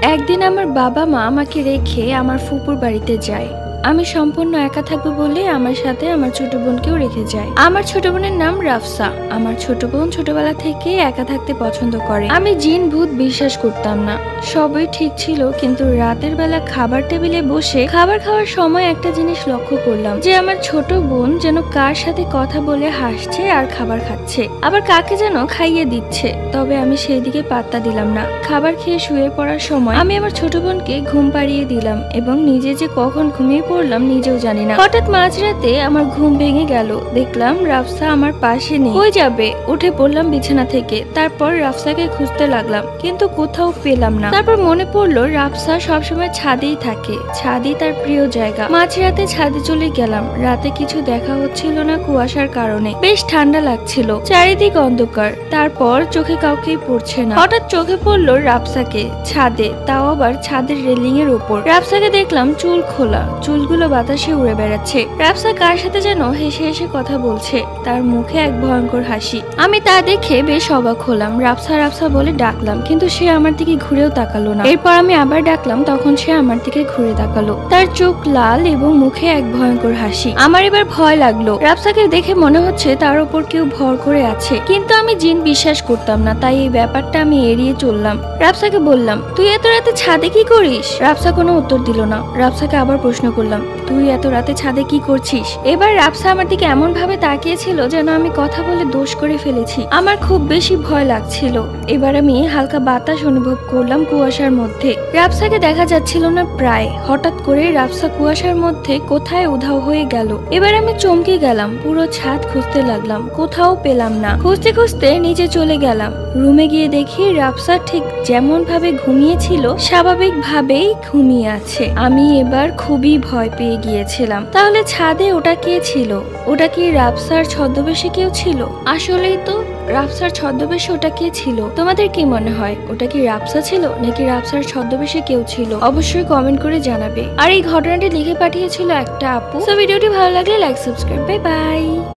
একদিন আমার বাবা মা আমাকে রেখে আমার ফুপুর বাড়িতে যায়। আমি সম্পূর্ণ একা থাকবো বলে আমার সাথে আমার ছোট বোনকেও রেখে যায়। আমার ছোট বোনের নাম রাফসা। আমার ছোট বোন ছোটবেলা থেকে একা থাকতে পছন্দ করে। আমি জিন ভূত বিশ্বাস করতাম না, সবই ঠিক ছিল। কিন্তু রাতের বেলা খাবার টেবিলে বসে খাবার খাওয়ার সময় একটা জিনিস লক্ষ্য করলাম, যে আমার ছোট বোন যেন কার সাথে কথা বলে হাসছে আর খাবার খাচ্ছে, আবার কাকে যেন খাইয়ে দিচ্ছে। তবে আমি সেই দিকে পাত্তা দিলাম না। খাবার খেয়ে শুয়ে পড়ার সময় আমি আমার ছোট বোনকে ঘুম পাড়িয়ে দিলাম এবং নিজে যে কখন ঘুমিয়ে পড়লাম নিজেও জানি না। হঠাৎ মাঝরাতে আমার ঘুম ভেঙে গেল, দেখলাম রাফসা আমার পাশে নেই। হয়ে যাবে, উঠে পড়লাম বিছানা থেকে। তারপর রাফসাকে খুঁজতে লাগলাম, কিন্তু কোথাও পেলাম না। তারপর মনে পড়লো রাফসা সবসময় ছাদেই থাকে, ছাদই তার প্রিয় জায়গা। মাঝরাতে ছাদে চলে গেলাম। রাতে কিছু দেখা হচ্ছিল না কুয়াশার কারণে, বেশ ঠান্ডা লাগছিল, চারিদিক অন্ধকার। তারপর চোখে কাউকেই পড়ছে না। হঠাৎ চোখে পড়লো রাফসাকে ছাদে, তাও আবার ছাদের রেলিং এর উপর। রাফসাকে দেখলাম চুল খোলা, চুলগুলো বাতাসে উড়ে বেড়াচ্ছে। রাফসা কার সাথে যেন হেসে হেসে কথা বলছে, তার মুখে এক ভয়ঙ্কর হাসি। আমি তা দেখে বেশ অবাক হলাম। রাফসা রাফসা বলে ডাকলাম, কিন্তু সে আমার দিকে ঘুরেও তাকালো না। এরপর আমি আবার ডাকলাম, তখন সে আমার দিকে ঘুরে তাকালো। তার চোখ লাল এবং মুখে এক ভয়ঙ্কর হাসি। আমার এবার ভয় লাগলো। রাফসাকে দেখে মনে হচ্ছে তার উপর কেউ ভর করে আছে, কিন্তু আমি জিন বিশ্বাস করতাম না, তাই এই ব্যাপারটা আমি এড়িয়ে চললাম। রাফসাকে বললাম, তুই এত রাতে ছাদে কি করিস? রাফসা কোনো উত্তর দিল না। রাফসাকে আবার প্রশ্ন করলাম, তুই এত রাতে ছাদে কি করছিস? এবার রাফসা আমার দিকে এমন ভাবে তাকিয়েছিল যেন আমি কথা বলে দোষ করে ফেলেছি। আমার খুব বেশি ভয় লাগছিল। এবার আমি হালকা বাতাস অনুভব করলাম কুয়াশার মধ্যে। রাফসাকে দেখা যাচ্ছিল না প্রায়। হঠাৎ করে রাফসা কুয়াশার মধ্যে কোথায় উধাও হয়ে গেল। এবার আমি চমকে গেলাম, পুরো ছাদ খুঁজতে লাগলাম, কোথাও পেলাম না। খুঁজতে খুঁজতে নিচে চলে গেলাম। রুমে গিয়ে দেখি রাফসা ঠিক যেমন ভাবে ঘুমিয়েছিল স্বাভাবিক ভাবেই ঘুমিয়ে আছে। আমি এবার খুবই ভয় পেয়ে গিয়েছিলাম। তাহলে ছাদে ওটা কে ছিল? ওটা কি রাফসার ছদ্মবেশে কেউ ছিল? আসলেই তো, রাফসার ছদ্মবেশে ওটা কে ছিল? তোমাদের কি মনে হয়, ওটা কি রাফসা ছিল নাকি রাফসার ছদ্মবেশে কেউ ছিল? অবশ্যই কমেন্ট করে জানাবে। আর এই ঘটনাটি লিখে পাঠিয়েছিল একটা আপু। তো ভিডিওটি ভালো লাগলে লাইক, সাবস্ক্রাইব। Bye bye.